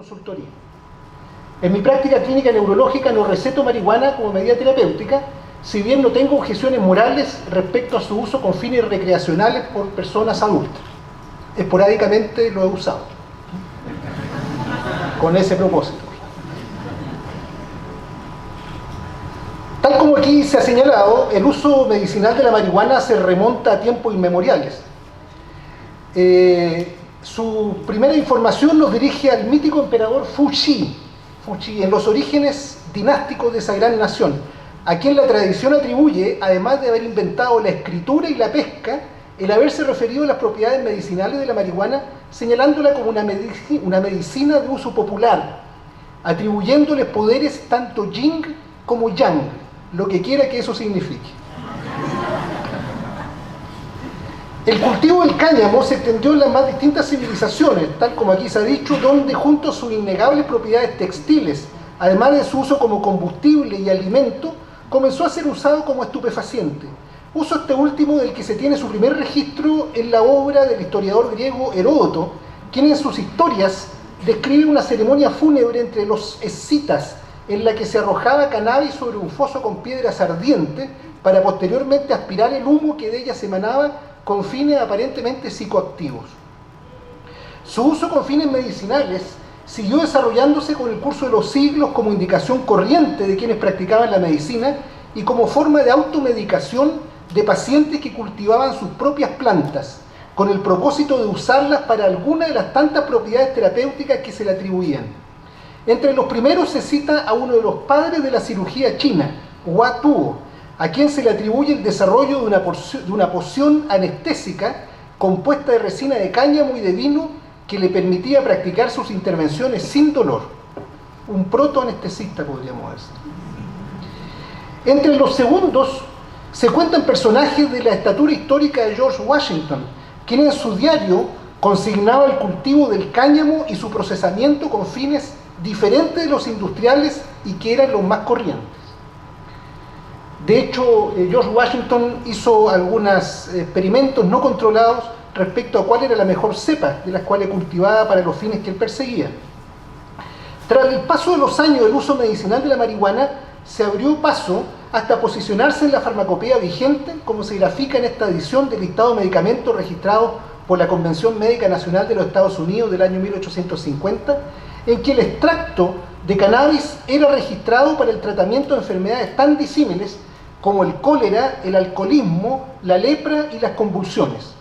consultoría. En mi práctica clínica neurológica no receto marihuana como medida terapéutica, si bien no tengo objeciones morales respecto a su uso con fines recreacionales por personas adultas. Esporádicamente lo he usado, con ese propósito. Tal como aquí se ha señalado, el uso medicinal de la marihuana se remonta a tiempos inmemoriales. Su primera información nos dirige al mítico emperador Fuxi, en los orígenes dinásticos de esa gran nación, a quien la tradición atribuye, además de haber inventado la escritura y la pesca, el haberse referido a las propiedades medicinales de la marihuana, señalándola como una medicina de uso popular, atribuyéndoles poderes tanto yin como yang, lo que quiera que eso signifique. El cultivo del cáñamo se extendió en las más distintas civilizaciones, tal como aquí se ha dicho, donde junto a sus innegables propiedades textiles, además de su uso como combustible y alimento, comenzó a ser usado como estupefaciente. Uso este último del que se tiene su primer registro en la obra del historiador griego Heródoto, quien en sus historias describe una ceremonia fúnebre entre los escitas, en la que se arrojaba cannabis sobre un foso con piedras ardientes para posteriormente aspirar el humo que de ellas emanaba con fines aparentemente psicoactivos. Su uso con fines medicinales siguió desarrollándose con el curso de los siglos como indicación corriente de quienes practicaban la medicina y como forma de automedicación de pacientes que cultivaban sus propias plantas, con el propósito de usarlas para alguna de las tantas propiedades terapéuticas que se le atribuían. Entre los primeros se cita a uno de los padres de la cirugía china, Hua Tuo, a quien se le atribuye el desarrollo de una poción anestésica compuesta de resina de cáñamo y de vino que le permitía practicar sus intervenciones sin dolor. Un protoanestesista, podríamos decir. Entre los segundos se cuentan personajes de la estatura histórica de George Washington, quien en su diario consignaba el cultivo del cáñamo y su procesamiento con fines diferentes de los industriales y que eran los más corrientes. De hecho, George Washington hizo algunos experimentos no controlados respecto a cuál era la mejor cepa de las cuales cultivaba para los fines que él perseguía. Tras el paso de los años del uso medicinal de la marihuana, se abrió paso hasta posicionarse en la farmacopea vigente, como se grafica en esta edición del listado de medicamentos registrados por la Convención Médica Nacional de los Estados Unidos del año 1850, en que el extracto de cannabis era registrado para el tratamiento de enfermedades tan disímiles como el cólera, el alcoholismo, la lepra y las convulsiones.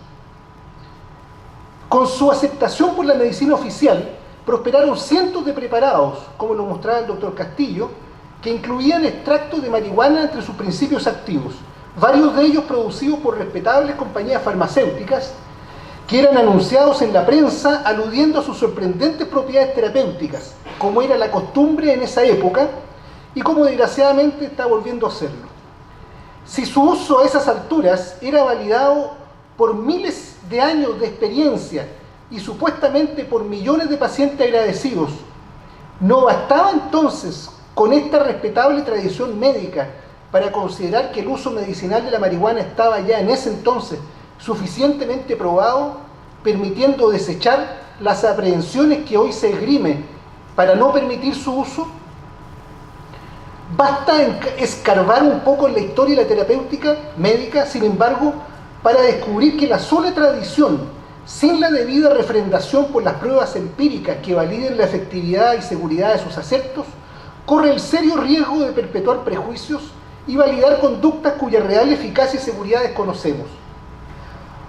Con su aceptación por la medicina oficial, prosperaron cientos de preparados, como lo mostraba el doctor Castillo, que incluían extractos de marihuana entre sus principios activos, varios de ellos producidos por respetables compañías farmacéuticas, que eran anunciados en la prensa aludiendo a sus sorprendentes propiedades terapéuticas, como era la costumbre en esa época y como desgraciadamente está volviendo a hacerlo. Si su uso a esas alturas era validado por miles de años de experiencia y supuestamente por millones de pacientes agradecidos, ¿no bastaba entonces con esta respetable tradición médica para considerar que el uso medicinal de la marihuana estaba ya en ese entonces suficientemente probado, permitiendo desechar las aprehensiones que hoy se esgrimen para no permitir su uso? Basta escarbar un poco en la historia y la terapéutica médica, sin embargo, para descubrir que la sola tradición, sin la debida refrendación por las pruebas empíricas que validen la efectividad y seguridad de sus acertos, corre el serio riesgo de perpetuar prejuicios y validar conductas cuya real eficacia y seguridad desconocemos.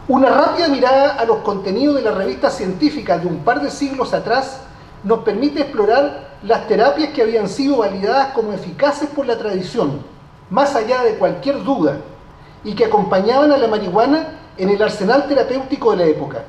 Una rápida mirada a los contenidos de las revistas científicas de un par de siglos atrás nos permite explorar las terapias que habían sido validadas como eficaces por la tradición, más allá de cualquier duda, y que acompañaban a la marihuana en el arsenal terapéutico de la época.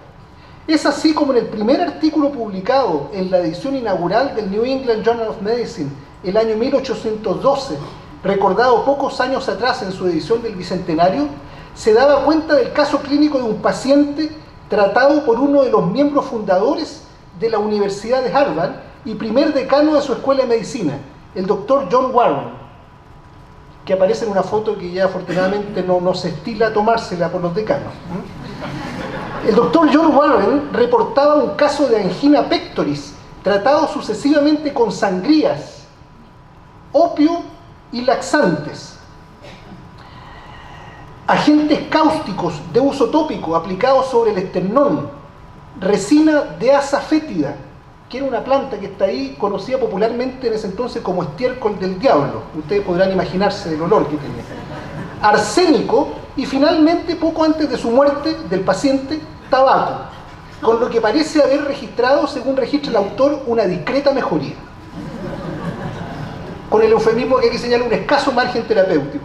Es así como en el primer artículo publicado en la edición inaugural del New England Journal of Medicine, el año 1812, recordado pocos años atrás en su edición del Bicentenario, se daba cuenta del caso clínico de un paciente tratado por uno de los miembros fundadores de la Universidad de Harvard y primer decano de su escuela de medicina, el doctor John Warren, que aparece en una foto que ya afortunadamente no se estila tomársela por los decanos. El doctor John Warren reportaba un caso de angina pectoris tratados sucesivamente con sangrías, opio y laxantes, agentes cáusticos de uso tópico aplicados sobre el esternón, resina de asa fétida, que era una planta que está ahí, conocida popularmente en ese entonces como estiércol del diablo. Ustedes podrán imaginarse el olor que tenía. Arsénico y finalmente, poco antes de su muerte del paciente, tabaco, con lo que parece haber registrado, según registra el autor, una discreta mejoría. Con el eufemismo que aquí señala un escaso margen terapéutico.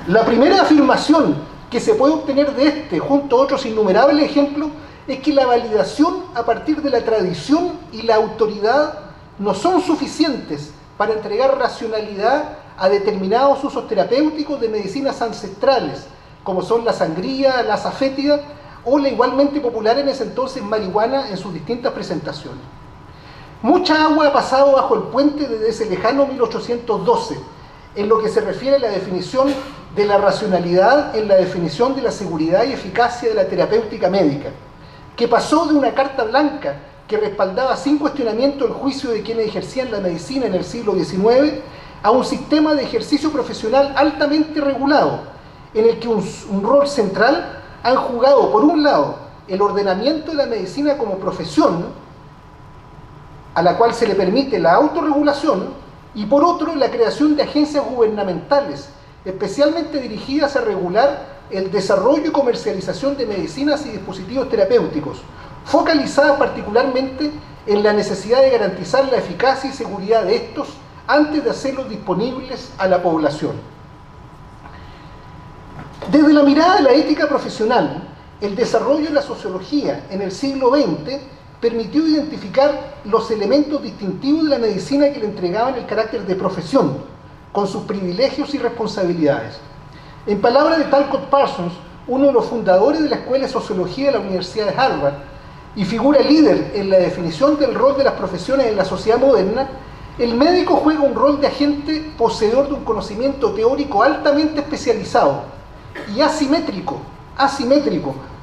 La primera afirmación que se puede obtener de este, junto a otros innumerables ejemplos, es que la validación a partir de la tradición y la autoridad no son suficientes para entregar racionalidad a determinados usos terapéuticos de medicinas ancestrales, como son la sangría, la asa fétida o la igualmente popular en ese entonces marihuana en sus distintas presentaciones. Mucha agua ha pasado bajo el puente desde ese lejano 1812, en lo que se refiere a la definición de la racionalidad en la definición de la seguridad y eficacia de la terapéutica médica, que pasó de una carta blanca que respaldaba sin cuestionamiento el juicio de quienes ejercían la medicina en el siglo XIX a un sistema de ejercicio profesional altamente regulado, en el que un rol central han jugado, por un lado, el ordenamiento de la medicina como profesión, a la cual se le permite la autorregulación, y por otro, la creación de agencias gubernamentales, especialmente dirigidas a regular el desarrollo y comercialización de medicinas y dispositivos terapéuticos, focalizadas particularmente en la necesidad de garantizar la eficacia y seguridad de estos antes de hacerlos disponibles a la población. Desde la mirada de la ética profesional, el desarrollo de la sociología en el siglo XX permitió identificar los elementos distintivos de la medicina que le entregaban el carácter de profesión, con sus privilegios y responsabilidades. En palabras de Talcott Parsons, uno de los fundadores de la Escuela de Sociología de la Universidad de Harvard y figura líder en la definición del rol de las profesiones en la sociedad moderna, el médico juega un rol de agente poseedor de un conocimiento teórico altamente especializado y asimétrico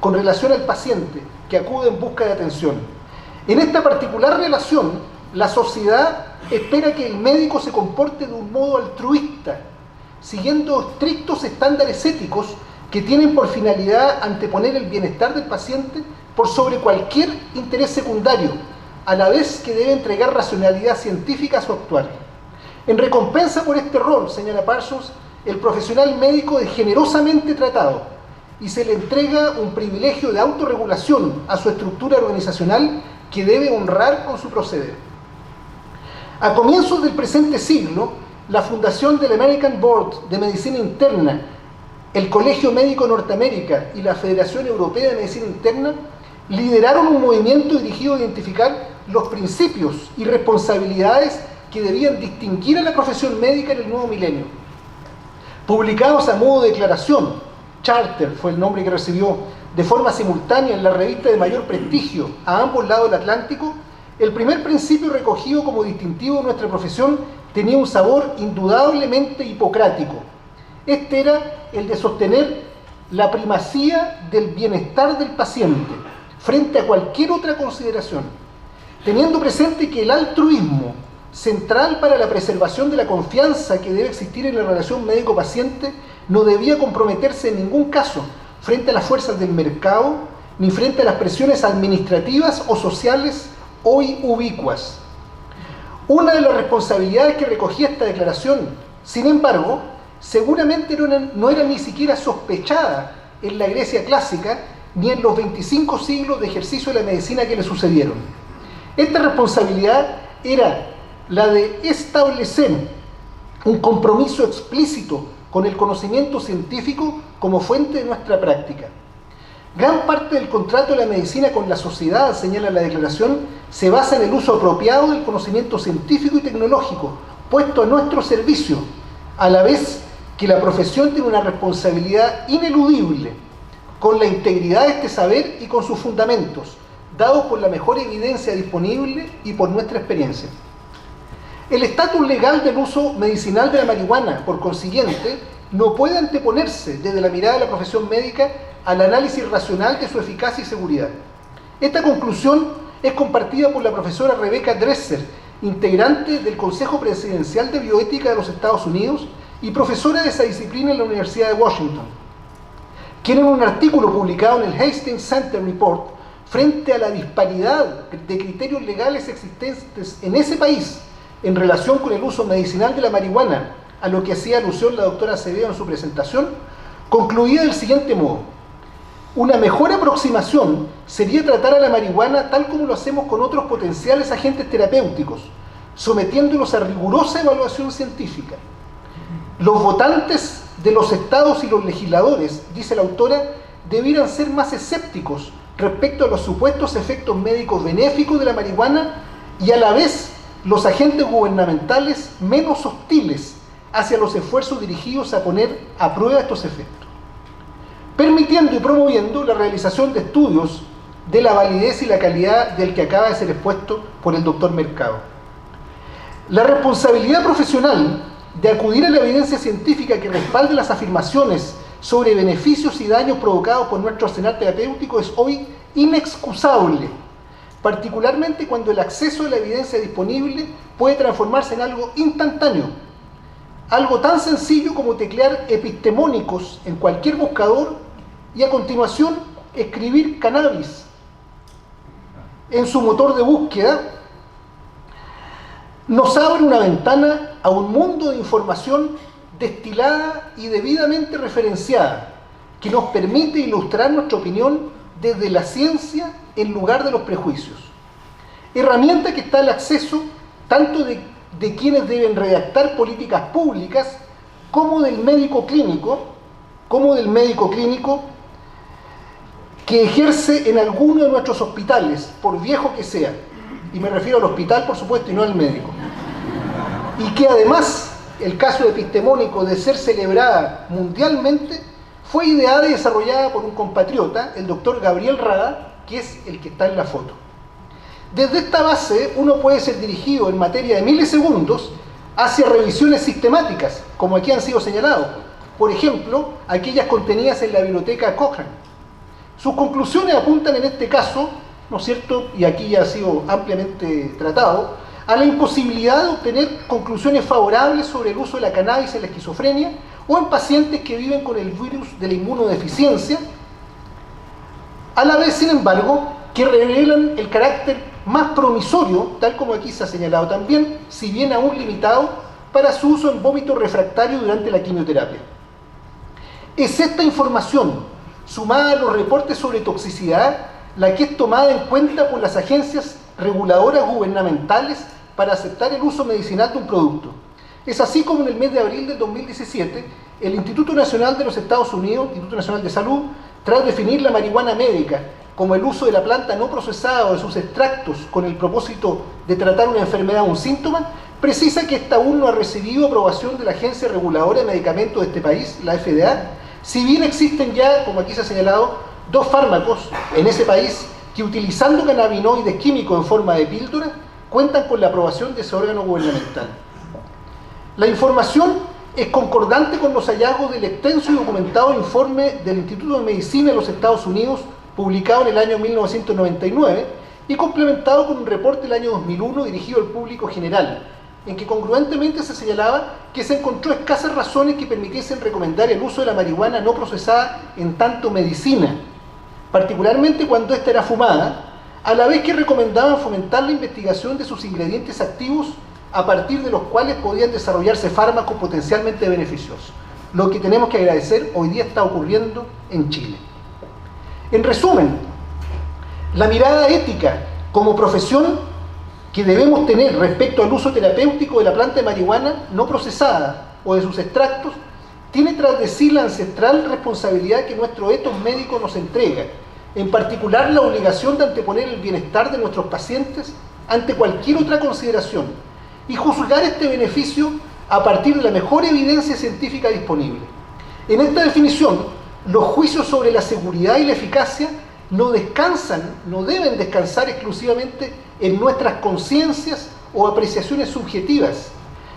con relación al paciente que acude en busca de atención. En esta particular relación, la sociedad espera que el médico se comporte de un modo altruista, siguiendo estrictos estándares éticos que tienen por finalidad anteponer el bienestar del paciente por sobre cualquier interés secundario, a la vez que debe entregar racionalidad científica a su actuar. En recompensa por este rol, señala Parsons, el profesional médico es generosamente tratado y se le entrega un privilegio de autorregulación a su estructura organizacional que debe honrar con su proceder. A comienzos del presente siglo, la fundación del American Board de Medicina Interna, el Colegio Médico de Norteamérica y la Federación Europea de Medicina Interna lideraron un movimiento dirigido a identificar los principios y responsabilidades que debían distinguir a la profesión médica en el nuevo milenio. Publicados a modo de declaración, Charter fue el nombre que recibió, de forma simultánea en la revista de mayor prestigio a ambos lados del Atlántico, el primer principio recogido como distintivo de nuestra profesión tenía un sabor indudablemente hipocrático. Este era el de sostener la primacía del bienestar del paciente frente a cualquier otra consideración, teniendo presente que el altruismo, central para la preservación de la confianza que debe existir en la relación médico-paciente, no debía comprometerse en ningún caso frente a las fuerzas del mercado, ni frente a las presiones administrativas o sociales hoy ubicuas. Una de las responsabilidades que recogía esta declaración, sin embargo, seguramente no era ni siquiera sospechada en la Grecia clásica, ni en los 25 siglos de ejercicio de la medicina que le sucedieron. Esta responsabilidad era la de establecer un compromiso explícito con el conocimiento científico como fuente de nuestra práctica. Gran parte del contrato de la medicina con la sociedad, señala la declaración, se basa en el uso apropiado del conocimiento científico y tecnológico puesto a nuestro servicio, a la vez que la profesión tiene una responsabilidad ineludible con la integridad de este saber y con sus fundamentos, dados por la mejor evidencia disponible y por nuestra experiencia. El estatus legal del uso medicinal de la marihuana, por consiguiente, no puede anteponerse desde la mirada de la profesión médica al análisis racional de su eficacia y seguridad. Esta conclusión es compartida por la profesora Rebecca Dresser, integrante del Consejo Presidencial de Bioética de los Estados Unidos y profesora de esa disciplina en la Universidad de Washington, quien en un artículo publicado en el Hastings Center Report, frente a la disparidad de criterios legales existentes en ese país en relación con el uso medicinal de la marihuana, a lo que hacía alusión la doctora Acevedo en su presentación, concluía del siguiente modo: una mejor aproximación sería tratar a la marihuana tal como lo hacemos con otros potenciales agentes terapéuticos, sometiéndolos a rigurosa evaluación científica. Los votantes de los estados y los legisladores, dice la autora, debieran ser más escépticos respecto a los supuestos efectos médicos benéficos de la marihuana y a la vez los agentes gubernamentales menos hostiles hacia los esfuerzos dirigidos a poner a prueba estos efectos, permitiendo y promoviendo la realización de estudios de la validez y la calidad del que acaba de ser expuesto por el doctor Mercado. La responsabilidad profesional de acudir a la evidencia científica que respalde las afirmaciones sobre beneficios y daños provocados por nuestro arsenal terapéutico es hoy inexcusable, particularmente cuando el acceso a la evidencia disponible puede transformarse en algo instantáneo, algo tan sencillo como teclear epistemónicos en cualquier buscador y a continuación escribir cannabis en su motor de búsqueda. Nos abre una ventana a un mundo de información destilada y debidamente referenciada que nos permite ilustrar nuestra opinión desde la ciencia en lugar de los prejuicios. Herramienta que está al acceso tanto de quienes deben redactar políticas públicas como del médico clínico que ejerce en alguno de nuestros hospitales, por viejo que sea, y me refiero al hospital por supuesto y no al médico, y que además el caso epistemónico de ser celebrada mundialmente fue ideada y desarrollada por un compatriota, el doctor Gabriel Rada, que es el que está en la foto. Desde esta base uno puede ser dirigido en materia de milisegundos hacia revisiones sistemáticas, como aquí han sido señalados, por ejemplo, aquellas contenidas en la biblioteca Cochrane. Sus conclusiones apuntan en este caso, ¿no es cierto?, y aquí ya ha sido ampliamente tratado, a la imposibilidad de obtener conclusiones favorables sobre el uso de la cannabis en la esquizofrenia o en pacientes que viven con el virus de la inmunodeficiencia, a la vez, sin embargo, que revelan el carácter más promisorio, tal como aquí se ha señalado también, si bien aún limitado, para su uso en vómito refractario durante la quimioterapia. Es esta información, sumada a los reportes sobre toxicidad, la que es tomada en cuenta por las agencias reguladoras gubernamentales para aceptar el uso medicinal de un producto. Es así como en el mes de abril del 2017, el Instituto Nacional de los Estados Unidos, Instituto Nacional de Salud, tras definir la marihuana médica como el uso de la planta no procesada o de sus extractos con el propósito de tratar una enfermedad o un síntoma, precisa que esta aún no ha recibido aprobación de la Agencia Reguladora de Medicamentos de este país, la FDA, si bien existen ya, como aquí se ha señalado, 2 fármacos en ese país que, utilizando cannabinoides químicos en forma de píldora, cuentan con la aprobación de ese órgano gubernamental. La información es concordante con los hallazgos del extenso y documentado informe del Instituto de Medicina de los Estados Unidos, publicado en el año 1999 y complementado con un reporte del año 2001 dirigido al público general, en que congruentemente se señalaba que se encontró escasas razones que permitiesen recomendar el uso de la marihuana no procesada en tanto medicina, particularmente cuando ésta era fumada, a la vez que recomendaban fomentar la investigación de sus ingredientes activos a partir de los cuales podían desarrollarse fármacos potencialmente beneficiosos. Lo que tenemos que agradecer hoy día está ocurriendo en Chile. En resumen, la mirada ética como profesión que debemos tener respecto al uso terapéutico de la planta de marihuana no procesada o de sus extractos tiene tras de sí la ancestral responsabilidad que nuestro etos médico nos entrega, en particular la obligación de anteponer el bienestar de nuestros pacientes ante cualquier otra consideración y juzgar este beneficio a partir de la mejor evidencia científica disponible. En esta definición, los juicios sobre la seguridad y la eficacia no deben descansar exclusivamente en nuestras conciencias o apreciaciones subjetivas,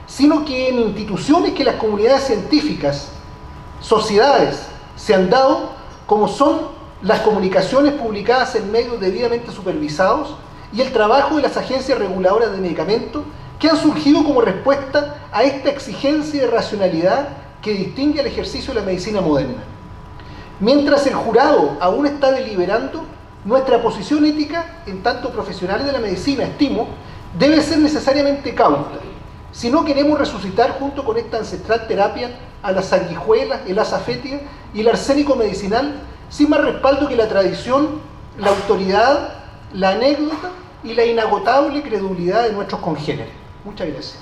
sino que en instituciones que las comunidades científicas, sociedades, se han dado, como son las comunicaciones publicadas en medios debidamente supervisados, y el trabajo de las agencias reguladoras de medicamentos que han surgido como respuesta a esta exigencia de racionalidad que distingue al ejercicio de la medicina moderna. Mientras el jurado aún está deliberando, nuestra posición ética, en tanto profesionales de la medicina, estimo, debe ser necesariamente cauta. Si no queremos resucitar junto con esta ancestral terapia a las sanguijuelas, el asa fétida y el arsénico medicinal, sin más respaldo que la tradición, la autoridad, la anécdota y la inagotable credulidad de nuestros congéneres. Muchas gracias.